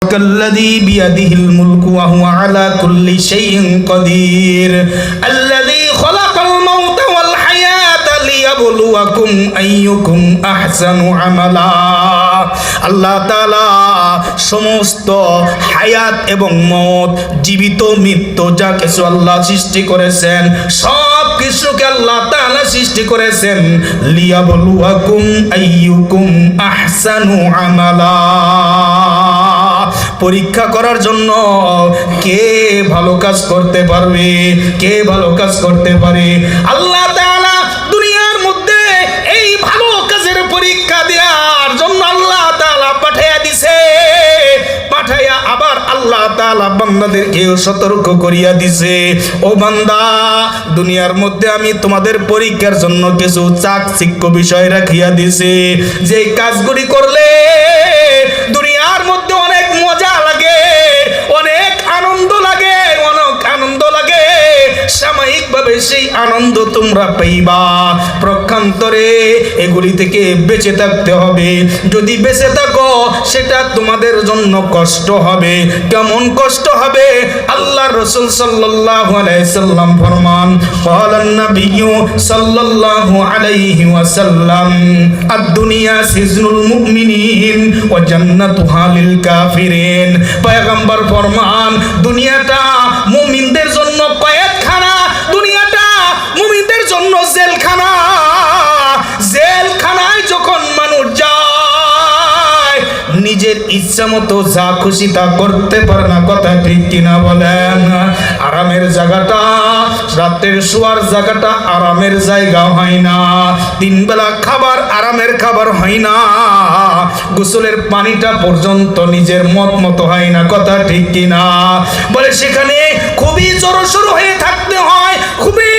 الذي بيده الملك وهو على كل شيء قدير الذي خلق الموت والحياة ليبلوكم أيكم أحسن عملا আল্লাহ তাআলা সমস্ত হায়াত এবং মত, জীবিত মৃত্যু যা কিছু আল্লাহ সৃষ্টি করেছেন সব কিছুকে আল্লাহ তাআলা সৃষ্টি করেছেন লিয়াবলুয়াকুম আইয়ুকুম আহসানু আমালা, পরীক্ষা করার জন্য কে ভালো কাজ করতে পারবে, কে ভালো কাজ করতে পারে। আল্লাহ তাআলা দুনিয়ার মধ্যে এই ভালো কাজের পরীক্ষা দেওয়ার জন্য আল্লাহ তাআলা পাঠাইয়া দিছে, পাঠাইয়া আবার আল্লাহ তাআলা বান্দাদেরকেও সতর্ক করিয়া দিছে, ও বান্দা দুনিয়ার মধ্যে আমি তোমাদের পরীক্ষার জন্য কিছু চাকচিক্য বিষয় রাখিয়া দিছি, যে কাজগুলি করলে দুনিয়ার মধ্যে অনেক মজা লাগে, অনেক আনন্দ লাগে, অনেক আনন্দ লাগে, সাময়িকভাবে সেই আনন্দ তোমরা পাইবা, প্রক্ষান্তরে এগুলি থেকে বেঁচে থাকতে হবে। যদি বেঁচে থাকো সেটা তোমাদের জন্য কষ্ট হবে। কেমন কষ্ট হবে? আল্লাহর রাসূল সাল্লাল্লাহু আলাইহি সাল্লাম ফরমান, ক্বালান নাবিয়্যু সাল্লাল্লাহু আলাইহি ওয়াসাল্লাম আদ-দুনিয়া সিজনুল মুমিনিন ওয়া জান্নাতুহা লিল কাফিরিন। পয়গম্বর ফরমান, দুনিয়াটা মুমিনদের জন্য কয়েদখানা, দুনিয়াটা মুমিনদের জন্য জেলখানা। জেলখানায় যখন মানুষ যায় নিজের ইচ্ছা মতো যা খুশি তা করতে পারে না, কথা ঠিক কিনা বলেন? আরামের জায়গাটা, রাতের শোয়ার জায়গাটা আরামের জায়গা হয় না, তিন বেলা খাবার আরামের খাবার হয় না, গোসলের পানিটা পর্যন্ত নিজের মত মতো হয় না, কথা ঠিক কিনা বলে? সেখানে খুবই জড়সড় হয়ে থাকতে হয়, খুবই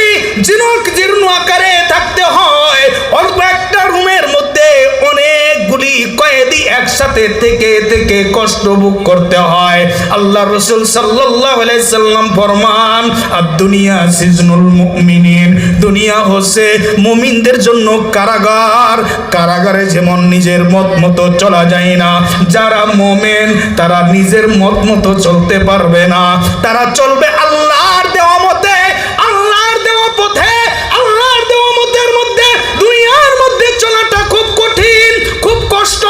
জীর্ণ আকারে থাকতে হয়, অল্প একটা রুমের মধ্যে অনেকগুলি কয়েদি একসাথে থেকে থেকে কষ্ট ভোগ করতে হয়। আল্লাহ রাসূল সাল্লাল্লাহু আলাইহি সাল্লাম ফরমান, আদ-দুনিয়া সিজনুল মুমিনিন, দুনিয়া হচ্ছে মুমিনদের জন্য কারাগার। কারাগারে যেমন নিজের মত মতো চলা যায় না, যারা মুমিন তারা নিজের মত মতো চলতে পারবে না, তারা চলবে আল্লাহর দেওয়া মতে, আল্লাহর দেওয়া পথে, আল্লাহর দেওয়া মতের মধ্যে। দুনিয়ার মধ্যে চলাটা খুব কঠিন, খুব কষ্ট।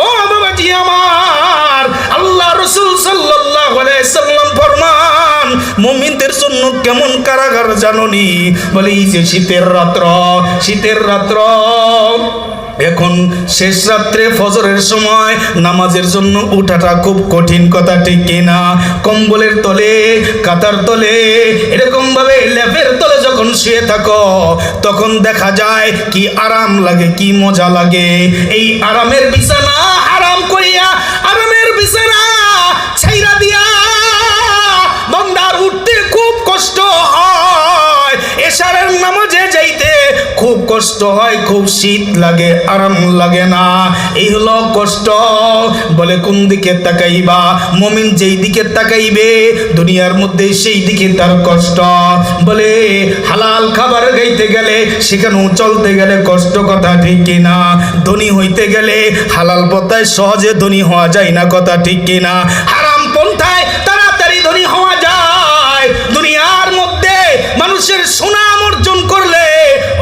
ও বাবাজি আমার, আল্লাহ রাসূল সাল্লাল্লাহু আলাইহি সাল্লাম ফরমান, মুমিনদের জন্য কেমন কারাগার জানোনি? বলে এই যে শীতের রাত্র, শীতের রাত্র, এখন শেষ রাত্রে ফজরের সময় নামাজের জন্য উঠাটা খুব কঠিন, কথা ঠিক কিনা? কম্বলের তলে, কাতার তলে, এরকম ভাবে লেপের তলে যখন শুয়ে থাকো তখন দেখা যায় কি আরাম লাগে, কি মজা লাগে। এই আরামের বিছানা আরাম করিয়া, আরামের বিছানা ছাইরা দিয়া বান্দার উঠতে খুব কষ্ট হয়, এশারের নামাজে যাইতে খুব কষ্ট হয়, খুব শীত লাগে, আরাম লাগে না। এই হলো কষ্ট। বলে কোন দিকে তাকাইবা? মুমিন যেই দিকে তাকাইবে দুনিয়ার মধ্যে সেই দিকে তার কষ্ট। বলে হালাল খাবার খাইতে গেলে সেখানেও চলতে গেলে কষ্ট, কথা ঠিক কিনা? ধনী হইতে গেলে হালাল পন্থায় সহজে ধনী হওয়া যায় না, কথা ঠিক কিনা? হারাম পন্থায় তাড়াতাড়ি ধনী হওয়া যায়। দুনিয়ার মধ্যে মানুষের সুনাম অর্জন করলে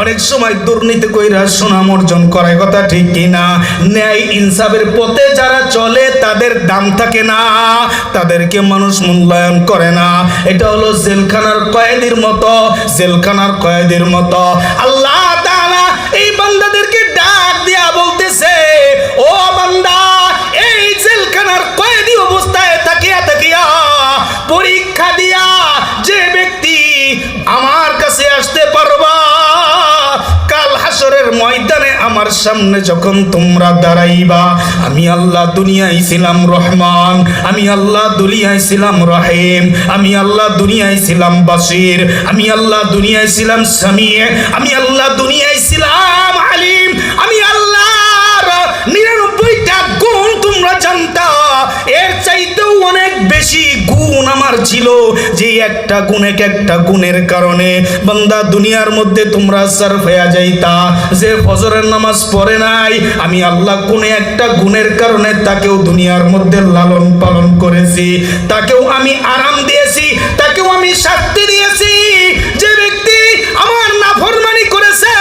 অনেক সময় দুর্নীতি কইরা সুনাম অর্জন করে, কথা ঠিক কিনা? ন্যায় ইনসাফের পথে যারা চলে তাদের দাম থাকে না, তাদেরকে মানুষ মূল্যায়ন করে না। এটা হলো জেলখানার কয়েদির মতো, জেলখানার কয়েদির মতো। আল্লাহ তাআলা এই বান্দাদেরকে ডাক দিয়া বলতেছে, ও বান্দা, এই জেলখানার কয়েদি অবস্থায় তাকিয়া তাকিয়া পরীক্ষা দিয়া যে ব্যক্তি আমার কাছে আসতে পারবা, কাল হাসরের ময়দানে আমার সামনে যখন তোমরা দাঁড়াইবা, আমি আল্লাহ দুনিয়ায় ছিলাম রহমান, আমি আল্লাহ দুনিয়ায় ছিলাম রহিম, আমি আল্লাহ দুনিয়ায় ছিলাম বাসির, আমি আল্লাহ দুনিয়ায় ছিলাম সামিয়ে, আমি আল্লাহ দুনিয়ায় ছিলাম আলিম, আমি আল্লাহর 99টা গুণ তোমরা জানতা, এর চাইতেও অনেক বেশি গুণ আমার ছিল, যে একটা গুণ এক একটা গুণের কারণে বান্দা দুনিয়ার মধ্যে তোমরা সারফ হয়ে যাইতা। যে ফজরের নামাজ পড়ে নাই, আমি আল্লাহ কোন একটা গুণের কারণে তাকেও দুনিয়ার মধ্যে লালন পালন করেছি, তাকেও আমি আরাম দিয়েছি, তাকেও আমি শান্তি দিয়েছি। যে ব্যক্তি আমার নাফরমানি করেছে,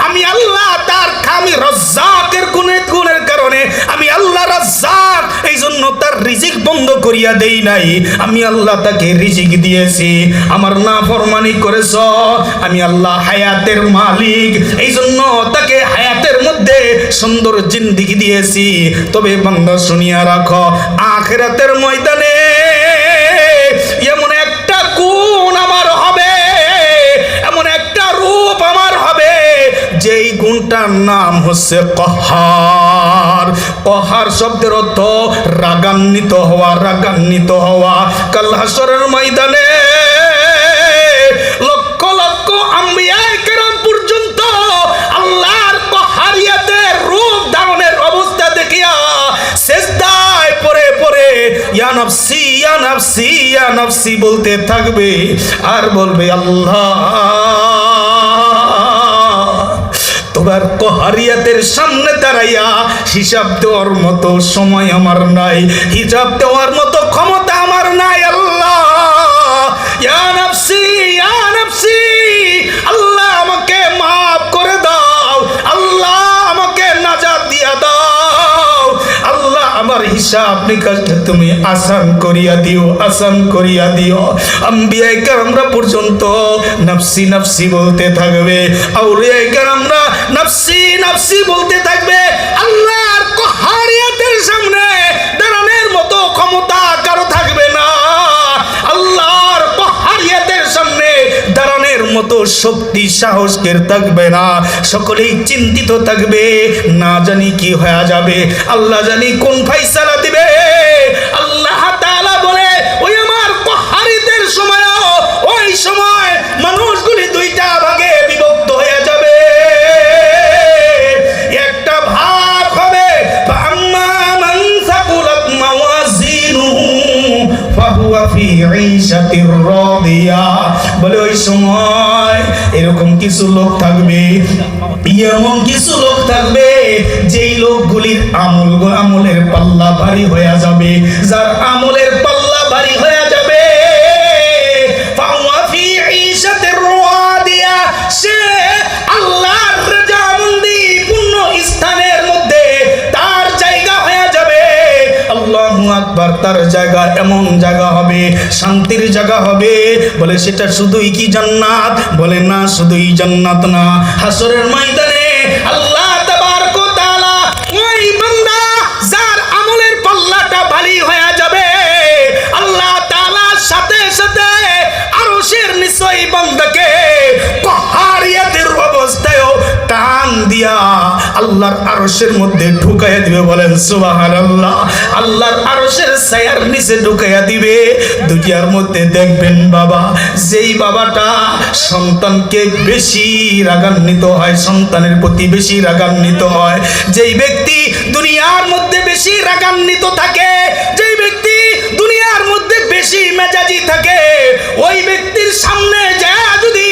আমি আল্লাহ তার খামি রাজ্জাকের গুণের কারণে আমি আল্লাহ রাজ্জাক, এই জন্য তার রিজিক বন্ধ করিয়া দেই নাই, আমি আল্লাহ তাকে রিজিক দিয়েছি। আমার নাফরমানি করেছ, আমি আল্লাহ হায়াতের মালিক, এই জন্য তাকে হায়াতের মধ্যে সুন্দর জিন্দেগি দিয়েছি। তবে বান্দা শুনিয়া রাখো, আখিরাতের ময়দানে এমন একটা গুণ আমার হবে, এমন একটা রূপ আমার হবে, যেই গুণটার নাম হচ্ছে কহার। কহার শব্দের অর্থ রাগান্বিত হওয়া, রাগান্বিত হওয়া। কাল হাসরের ময়দানে লক্ষ লক্ষ আম্বিয়া কেরাম পর্যন্ত আল্লাহর কহারিয়াতের রূপ ধারণের অবস্থা দেখিয়া সিজদায় পড়ে পড়ে ইয়া নফসি ইয়া নফসি ইয়া নফসি বলতে থাকবে আর বলবে আল্লাহ তোমার কহারিয়াতের সামনে দাঁড়াইয়া হিসাব দেওয়ার মতো সময় আমার নাই, হিসাব দেওয়ার মতো ক্ষমতা আমার নাই। আল্লাহ ইয়া নফসি ইয়া নফসি, আল্লাহ আমাকে মাফ করে দাও, আল্লাহ আমাকে নাজাত দিয়া দাও, আল্লাহ আমার হিসাব নিকাশকে তুমি আসান করিয়া দিও, আসান করিয়া দিও। আম্বিয়ায়ে কেরামরা পর্যন্ত নফসি নফসি বলতে থাকবে, আউলিয়ায়ে কেরামরা নফসি নফসি বলতে থাকবে। আল্লাহর কহারিয়াতের সামনে দাঁড়ানোর মতো ক্ষমতা কারো থাকবে না, আল্লাহর কহারিয়াতের সামনে দাঁড়ানোর মতো শক্তি সাহস কের থাকবে না। সকলেই চিন্তিত থাকবে, না জানি কি হয়ে যাবে, আল্লাহ জানি কোন ফাইসালা দিবে। আল্লাহ তাআলা বলে ওই আমার কহারিতের সময়, ওই সময় মানুষগুলি দুইটা ভাগে বিভক্ত হয়ে যাবে। একটা ভাগ হবে ফাম্মা মান সাকুলাত মাওয়াজিনুহু ফাহুয়া ফি ঈশাতির রাদিয়া। বলে ওই সময় এরকম কিছু লোক থাকবে, এমন কিছু লোক থাকবে যেই লোকগুলির আমলের পাল্লা ভারী হয়ে যাবে, যার আমলের পাল্লা ভারী হয়ে যাবে। ফাহুয়া ফি ঈশাতির রাদিয়া, সে আল্লাহর রাজামন্দি পূর্ণ স্থানের মধ্যে তার জায়গা হয়ে যাবে। আল্লাহু আকবার, তার জায়গা এমন জায়গা হবে, শান্তির জায়গা হবে। বলে সেটা শুধুই কি জান্নাত? বলে না, শুধুই জান্নাত না। হাসরের ময়দানে আল্লাহ তাবারক ওয়া তাআলা ওই বান্দা যার আমলের পাল্লাটা ভারী হয়ে যাবে, আল্লাহ তাআলার সাথে সাথে আরশের নিচে ওই বান্দাকে কহারিয়াতের অবস্থায় টান দিয়া আল্লাহর আরশের মধ্যে ঢুকাইয়া দিবে। বলেন সুবহানাল্লাহ। আল্লাহর আরশের ছায়ার নিচে ঢুকাইয়া দিবে। দুনিয়ার মধ্যে দেখবেন বাবা, যেই বাবাটা সন্তানকে বেশি রাগান্বিত হয়, সন্তানের প্রতি বেশি রাগান্বিত হয়, যেই ব্যক্তি দুনিয়ার মধ্যে বেশি রাগান্বিত থাকে, যেই ব্যক্তি দুনিয়ার মধ্যে বেশি মেজাজি থাকে, ওই ব্যক্তির সামনে যা যদি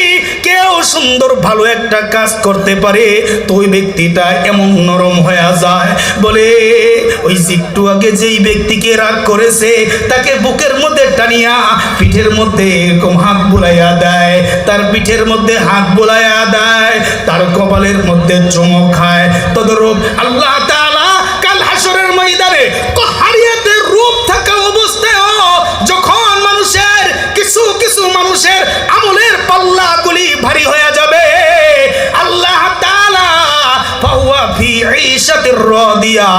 কেউ সুন্দর ভালো একটা কাজ করতে পারে, তো ওই ব্যক্তিটা এমন নরম হয়ে যায়। বলে ওই একটু আগে যেই ব্যক্তিকে রাগ করেছে, তাকে বুকের মধ্যে টানিয়া পিঠের মধ্যে এরকম হাত বুলাইয়া দেয়, তার পিঠের মধ্যে হাত বুলাইয়া দেয়, তার কপালের মধ্যে চুমো খায়। তদরূপ আল্লাহ তাআলা কাল হাসরের ময়দানে কহারিয়াতের রূপ থাকা অবস্থায় যখন মানুষের কিছু কিছু মানুষের আমলের পাল্লাগুলি ভারী হয়ে যাবে, আল্লাহ তাআলা ফাহুয়া ফি ঈশাতির রাদিয়া,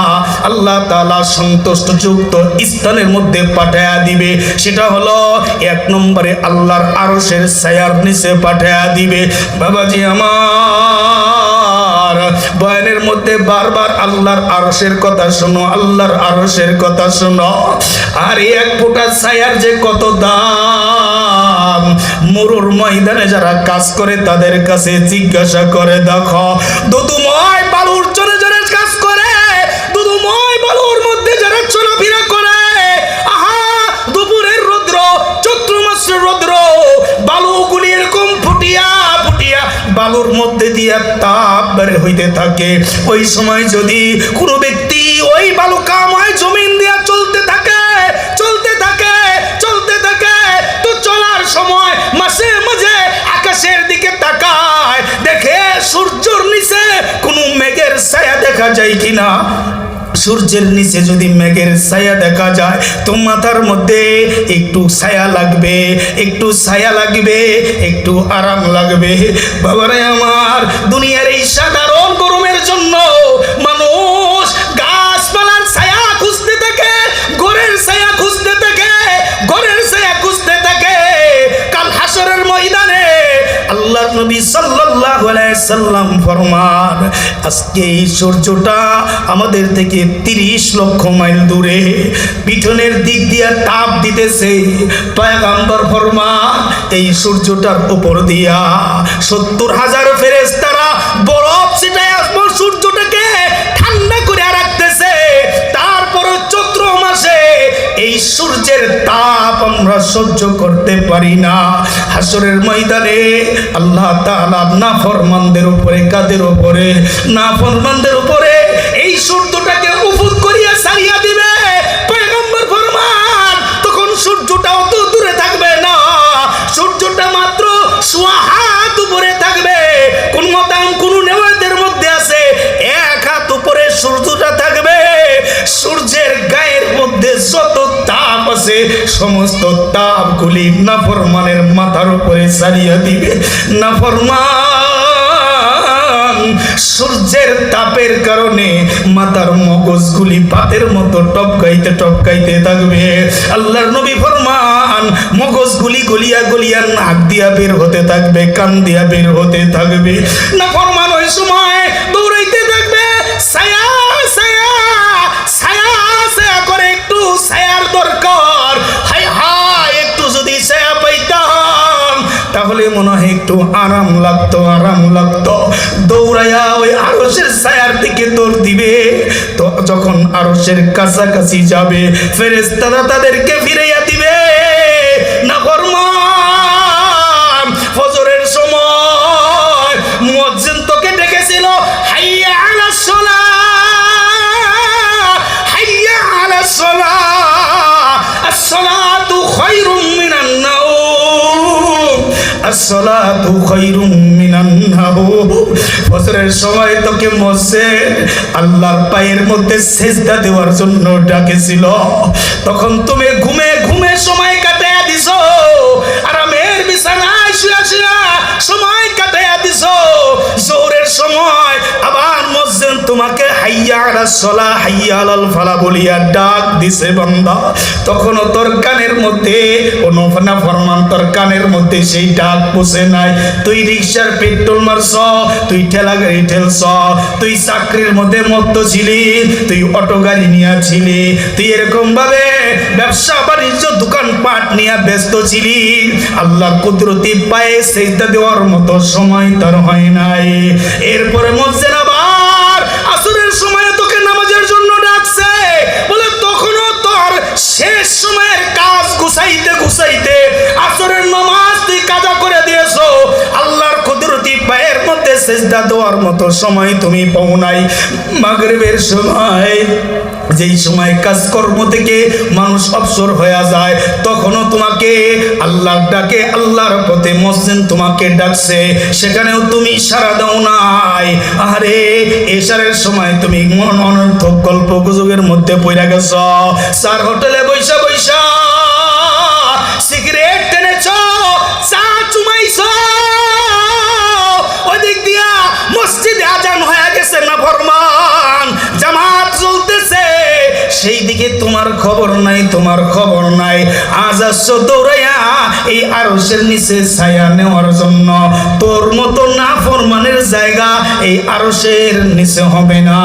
আল্লাহ তাআলা সন্তুষ্টযুক্ত স্থানের মধ্যে পাঠায়া দিবে। সেটা হলো এক নম্বরে আল্লাহর আরশের ছায়ার নিচে পাঠায়া দিবে। বাবাজি আমার, বয়ানের মধ্যে বারবার আল্লাহর আরশের কথা শোনো, আল্লাহর আরশের কথা শোনো। আর এক ফোঁটা ছায়ার যে কত দাম, মরুর ময়দানে যারা কাজ করে তাদের কাছে জিজ্ঞাসা করে দেখো, দুদুময় বালুর চরে যারা কাজ করে, দুদুময় বালুর মধ্যে যারা চলাফেরা করে, আহা বালুর মধ্যে দিয়ে তাপ বের হইতে থাকে। ওই সময় যদি কোনো ব্যক্তি ওই বালুকাময় জমিন দিয়ে চলতে থাকে তো চলার সময় মাঝে মাঝে আকাশের দিকে তাকায়, দেখে সূর্যের নিচে কোনো মেঘের ছায়া দেখা যায় কিনা। সূর্যের নিচে যদি মেঘের ছায়া দেখা যায় তো মাথার মধ্যে একটু ছায়া লাগবে, একটু আরাম লাগবে। বাবারে আমার, দুনিয়ার এই সাধারণ গরমের জন্য মানুষ গাছপালার ছায়া খুঁজতে থাকে, ঘরের ছায়া খুঁজতে থাকে। কাল হাসরের ময়দানে আল্লাহর নবী সাল্লাল্লাহু আলাইহি সাল্লাম ফরমান, আজকে এই সূর্যটা আমাদের থেকে 30 লক্ষ মাইল দূরে পিছনের দিক দিয়ে তাপ দিতেছে। পয়গম্বর ফরমান, এই সূর্যটার উপর দিয়া 70,000 ফেরেশতারা বরফ ছিটায় সূর্যটাকে ঠান্ডা করে রাখতেছে। তারপর চৈত্র মাসে এই সূর্যের তাপ আমরা সহ্য করতে পারি না। হাসরের ময়দানে আল্লাহ তাআলা নাফরমানদের উপরে, কাদের উপরে? নাফরমানদের উপরে এই সূর্যটাকে উফুত করিয়া সারিয়া দিবে। পয়গম্বর ফরমান, তখন সূর্যটা অত দূরে থাকবে না, সূর্যটা মাত্র সোয়া হাত উপরে থাকবে। কোন মতাম কোন নেওয়াদের মধ্যে আছে 1 হাত উপরে সূর্যটা থাকবে। সূর্যের গায়ের মধ্যে যত তাপ আছে সমস্ত তাপগুলি নাফরমানের মাথার উপরে ছাড়িয়ে দিবে। নাফরমান সূর্যের তাপের কারণে মাথার মগজগুলি ভাতের মতো টপকাইতে থাকবে। আল্লাহর নবী ফরমান, মগজগুলি গলিয়া নাক দিয়া বের হতে থাকবে, কান দিয়া বের হতে থাকবে। নাফরমান ওই সময় দৌড়াইতে থাকবে, ছায়া করে একটু ছায়ার দরকার। হায় একটু যদি ছায়া পাইতাম তাহলে মনে হয় একটু আরাম লাগতো। দৌড়াইয়া ওই আরশের ছায়ার দিকে দৌড় দিবে। তো যখন আরশের কাছাকাছি যাবে ফেরেশতারা তাদেরকে ফিরাইয়া দিবে। নাফরমান ফজরের সময় মুয়াজ্জিন তোকে ডেকেছিল, হাইয়া আলাস সালাহ, আসসালাতু খায়রুম মিনান নাওম, আসসালাতু খায়রুম মিনান নাওম। ফজরের সময় তোকে মসজিদ আল্লাহর পায়ের মধ্যে সিজদা দেওয়ার জন্য ডাকেছিল। তখন তুমি ঘুমে সময় কাটায়া দিছো, আরামের বিছানায় শুয়া সময় কাটায়া দিছো। জোহরের সময় আবার মসজিদ তোমাকে হাইয়া আলাস সালাহ, হাইয়া আলাল ফালাহ বলিয়া ডাক দিছে বান্দা। তখন তোর কানের মধ্যে কোনো নাফরমান, তোর কানের মধ্যে সেই ডাক পৌঁছে নাই। তুই রিকশার পেট্রোল মারছ, তুই ঠেলা গাড়ি ঠেলছ, তুই চাকরির মধ্যে মত্ত ছিলি, তুই অটো গাড়ি নিয়েছিলি, তুই এরকম ভাবে ব্যবসা বাণিজ্য দোকানপাট নিয়ে ব্যস্ত ছিলি। আল্লাহর কুদরতি পায়ে সিজদা দেওয়ার মতো সময় তোর হয় নাই। এরপরে মসজিদ আবার আসরের সময় তোকে নামাজের জন্য ডাকছে, বলে তখনও তোর শেষ সময়ের কাজ গুছাইতে আসরের নামাজ তুই কাজা করে দিয়েছো। আল্লাহর কুদরতি পায়ের মধ্যে সিজদা দেওয়ার মতো সময় তুমি পাও নাই। মাগরিবের সময়, যেই সময় কাজকর্ম থেকে মানুষ অবসর হয়ে যায়, তখনও তোমাকে আল্লাহর ডাকে, আল্লাহর পথে মসজিদ তোমাকে ডাকছে, সেখানেও তুমি সাড়া দাও নাই। আরে এশারের সময় তুমি অনর্থক গল্প গুজবের মধ্যে পড়ে গেছ। স্যার হোটেলে বৈশা সিগারেট টেনেছ, চা চুমাইছ, ওদিক দিয়া মসজিদে আজান হয়ে গেছে, নাফরমান জামাত চলতেছে, সেই দিকে তোমার খবর নাই। আজ আসছো দৌড়াইয়া এই আরশের নিচে ছায়া নেওয়ার জন্য। তোর মতো নাফরমানের জায়গা এই আরশের নিচে হবে না।